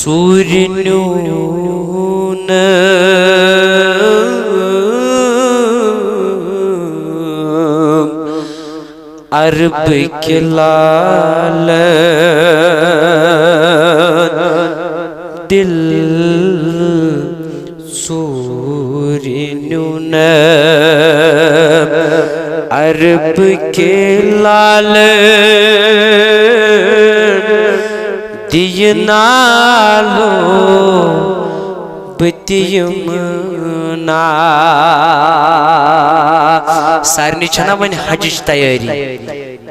سورنون عرب کے لال دل سورنون عرب کے لال دینالو بتیمنا سارنی چھنا ون حجج تیاری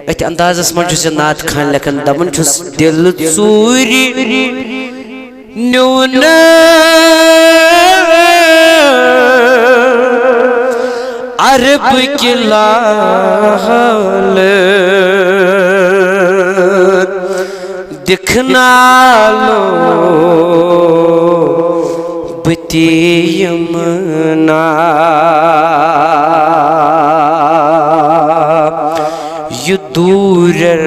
ات اندازس من چھس نات خان لکن دمن چھس دل ژوری نیون عرب کی لال دکھنا لو بتیمنا یہ دورر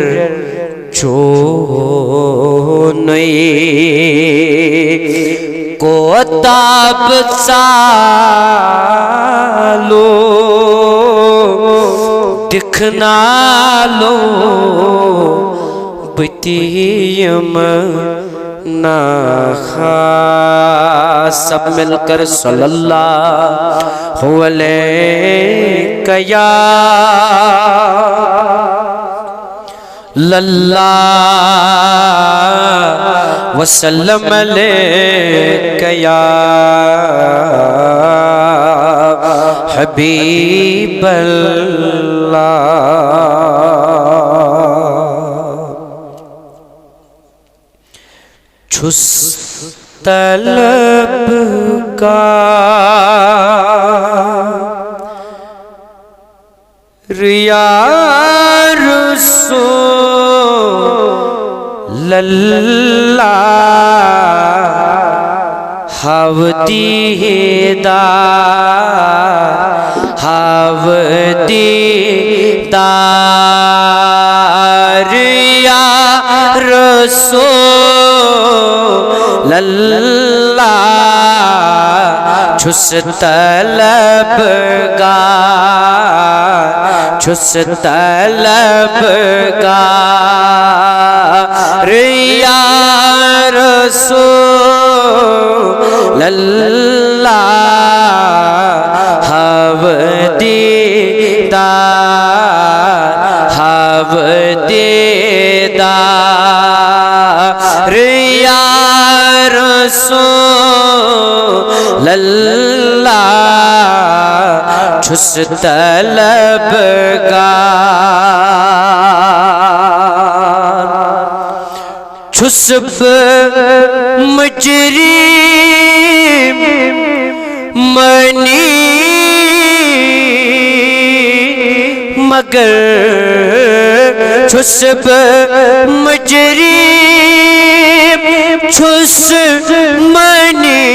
چونئی کو تاب سالو دکھنا لو بتیمنا سب مل کر صلی اللہ علیہ یا اللہ وسلم علیہ یا حبیب اللہ چھس طلب کا یا رسول اللہ ہاو دیدار یا رسول اللہ چھس طلبگار یا رسول اللہ ہاو دیدار یا رسول اللہ چھس طلبگار چھس مجرم منی مگر چھس مجرم چھس منی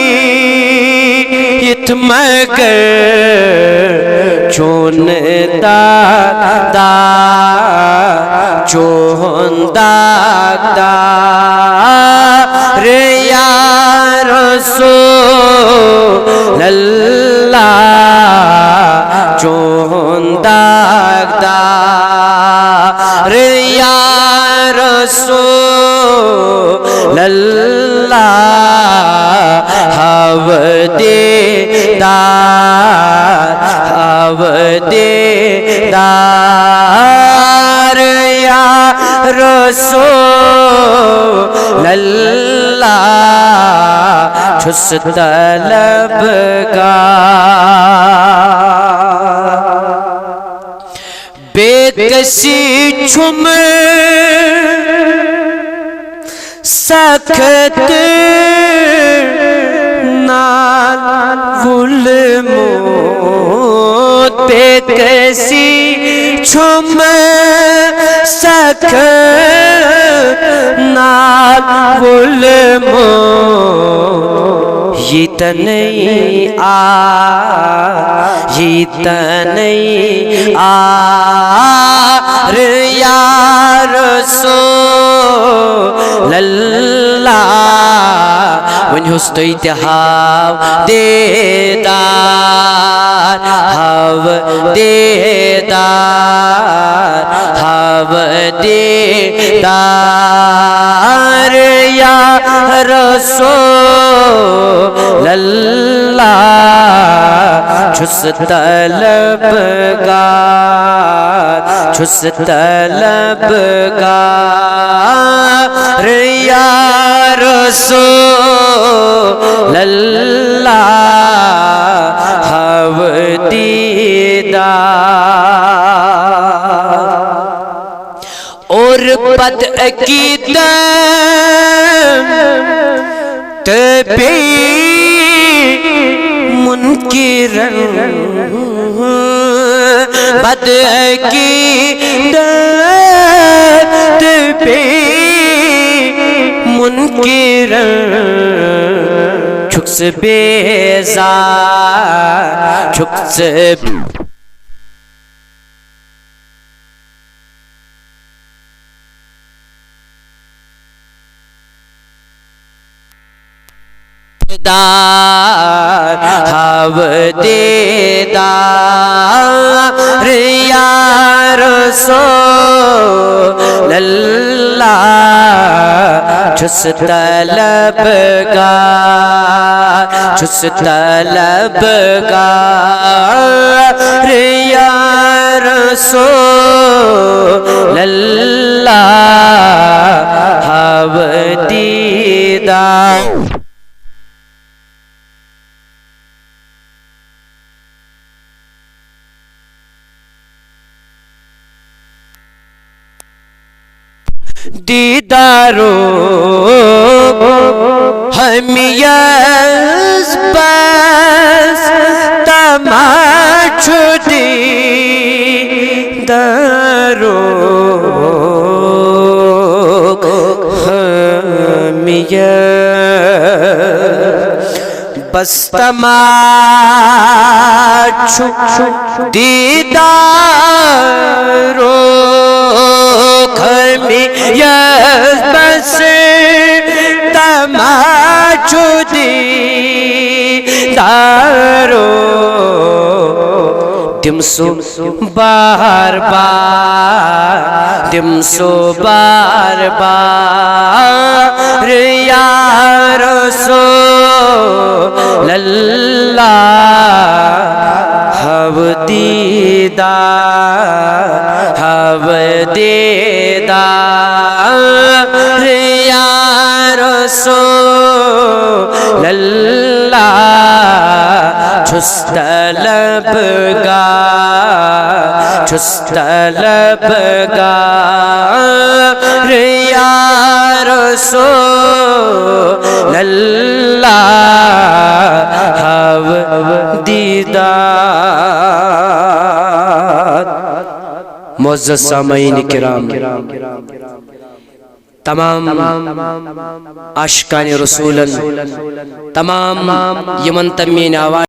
یت مگر چون داغدار یا رسول اللہ چون داغدار یا رسول اللہ ہاو دیدار یا رسول اللہ چھس طلبگار بے کسی چھم سخت نال ولموت بے کسی چھم سخت نال ولموت یہ تنئی یا رسول اللہ چھس تُہۍ تہِ ہاو دیدار ہاو دیدار ہاو دیدار یا رسول اللہ چھس طلبگار چھس طلبگار یا رسول اللہ ہاو دیدار اور بد عقیدت تبی منکرن بد عقیدت تبی منکرن چھکس بیزار چھکس دیدار ہاو دیدار یا رسول اللہ چھس طلبگار چھس طلبگار یا رسول اللہ ہاو دیدار دیدارو ہمیز بس تماچو دیدارو ہمیز بس تماچو دیدارو ہمیز بس تماچو دیدارو تمسو بار بار تمسو بار بار یا رسول اللہ ہاو دیدار ہاو دیدار یا رسول اللہ چھس طلبگار چھس طلبگار یا رسول اللہ ہاو دیدار معزز سامعین کرام تمام عاشقان رسولن تمام یمن تمین آواز